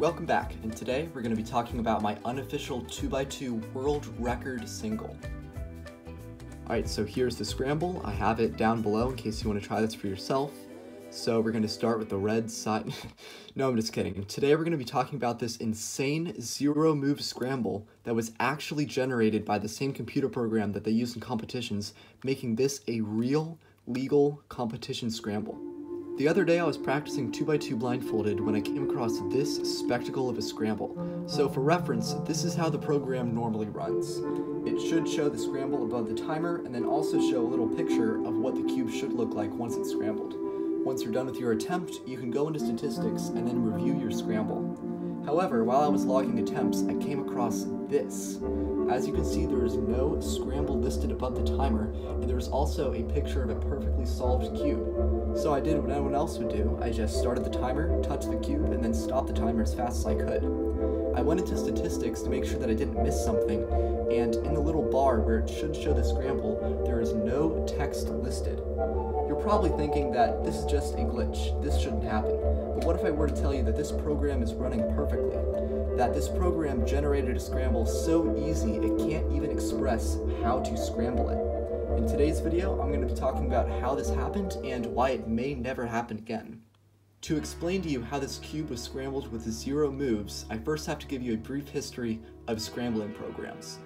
Welcome back, and today we're going to be talking about my unofficial 2x2 world record single. Alright, so here's the Scramble. I have it down below in case you want to try this for yourself. So we're going to start with the red side. No, I'm just kidding. Today we're going to be talking about this insane zero-move Scramble that was actually generated by the same computer program that they use in competitions, making this a real, legal competition Scramble. The other day I was practicing 2x2 blindfolded when I came across this spectacle of a Scramble. So for reference, this is how the program normally runs. It should show the Scramble above the timer and then also show a little picture of what the cube should look like once it's scrambled. Once you're done with your attempt, you can go into statistics and then review your Scramble. However, while I was logging attempts, I came across this. As you can see, there is no Scramble listed above the timer, and there's also a picture of a perfectly solved cube. So I did what anyone else would do. I just started the timer, touched the cube, and then stopped the timer as fast as I could. I went into statistics to make sure that I didn't miss something, and in the little bar where it should show the Scramble, there is no text listed. You're probably thinking that this is just a glitch, this shouldn't happen. But what if I were to tell you that this program is running perfectly? That this program generated a Scramble so easy it can't even express how to scramble it. In today's video, I'm going to be talking about how this happened and why it may never happen again. To explain to you how this cube was scrambled with 0 moves, I first have to give you a brief history of scrambling programs.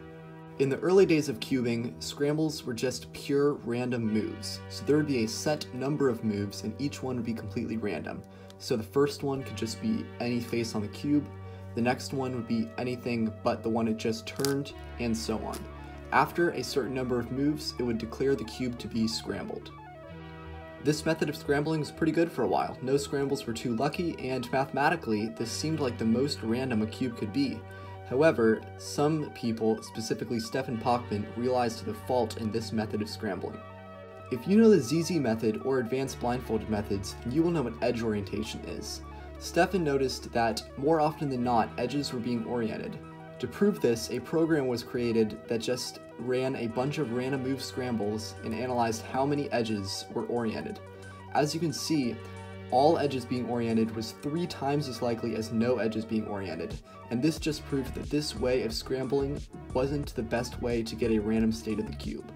In the early days of cubing, scrambles were just pure random moves. So there would be a set number of moves and each one would be completely random. So the first one could just be any face on the cube, the next one would be anything but the one it just turned, and so on. After a certain number of moves, it would declare the cube to be scrambled. This method of scrambling was pretty good for a while. No scrambles were too lucky, and mathematically, this seemed like the most random a cube could be. However, some people, specifically Stefan Pochman, realized the fault in this method of scrambling. If you know the ZZ method or advanced blindfolded methods, you will know what edge orientation is. Stefan noticed that more often than not, edges were being oriented. To prove this, a program was created that just ran a bunch of random move scrambles and analyzed how many edges were oriented. As you can see, all edges being oriented was 3 times as likely as no edges being oriented, and this just proved that this way of scrambling wasn't the best way to get a random state of the cube.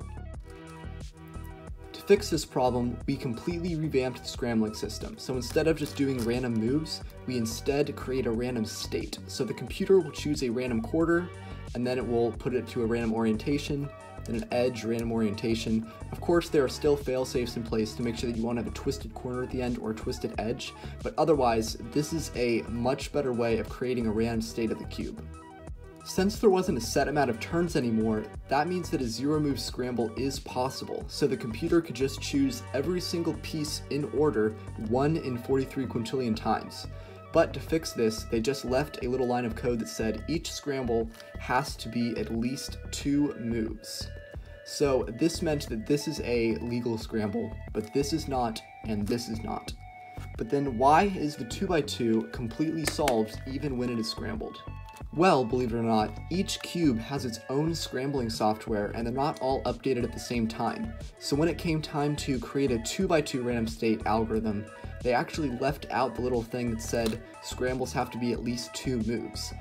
To fix this problem, we completely revamped the scrambling system. So instead of just doing random moves, we instead create a random state. So the computer will choose a random quarter, and then it will put it to a random orientation, then an edge, random orientation. Of course, there are still fail-safes in place to make sure that you won't have a twisted corner at the end or a twisted edge, but otherwise, this is a much better way of creating a random state of the cube. Since there wasn't a set amount of turns anymore, that means that a 0-move scramble is possible, so the computer could just choose every single piece in order 1 in 43 quintillion times. But to fix this, they just left a little line of code that said each scramble has to be at least 2 moves. So this meant that this is a legal scramble, but this is not, and this is not. But then why is the 2x2 completely solved even when it is scrambled? Well, believe it or not, each cube has its own scrambling software and they're not all updated at the same time. So when it came time to create a 2x2 random state algorithm, they actually left out the little thing that said scrambles have to be at least 2 moves.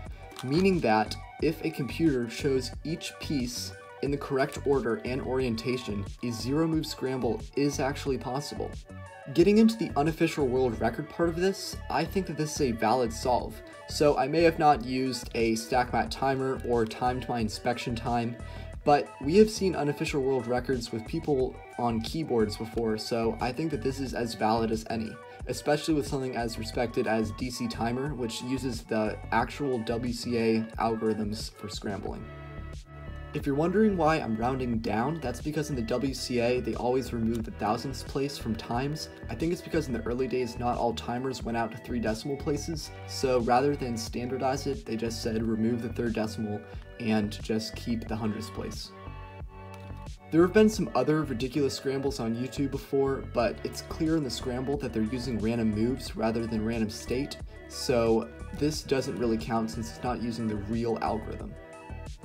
Meaning that if a computer shows each piece in the correct order and orientation, a 0-move scramble is actually possible. Getting into the unofficial world record part of this, I think that this is a valid solve. So I may have not used a StackMat timer or timed my inspection time, but we have seen unofficial world records with people on keyboards before, so I think that this is as valid as any, especially with something as respected as DC Timer, which uses the actual WCA algorithms for scrambling. If you're wondering why I'm rounding down, that's because in the WCA, they always remove the thousandths place from times. I think it's because in the early days, not all timers went out to 3 decimal places, so rather than standardize it, they just said remove the 3rd decimal and just keep the hundredths place. There have been some other ridiculous scrambles on YouTube before, but it's clear in the Scramble that they're using random moves rather than random state, so this doesn't really count since it's not using the real algorithm.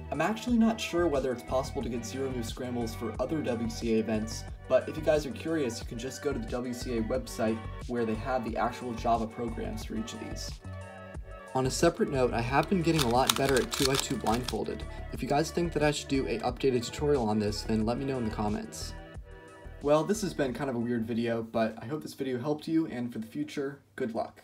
I'm actually not sure whether it's possible to get 0-move scrambles for other WCA events, but if you guys are curious, you can just go to the WCA website where they have the actual Java programs for each of these. On a separate note, I have been getting a lot better at 2x2 blindfolded. If you guys think that I should do an updated tutorial on this, then let me know in the comments. Well, this has been kind of a weird video, but I hope this video helped you, and for the future, good luck.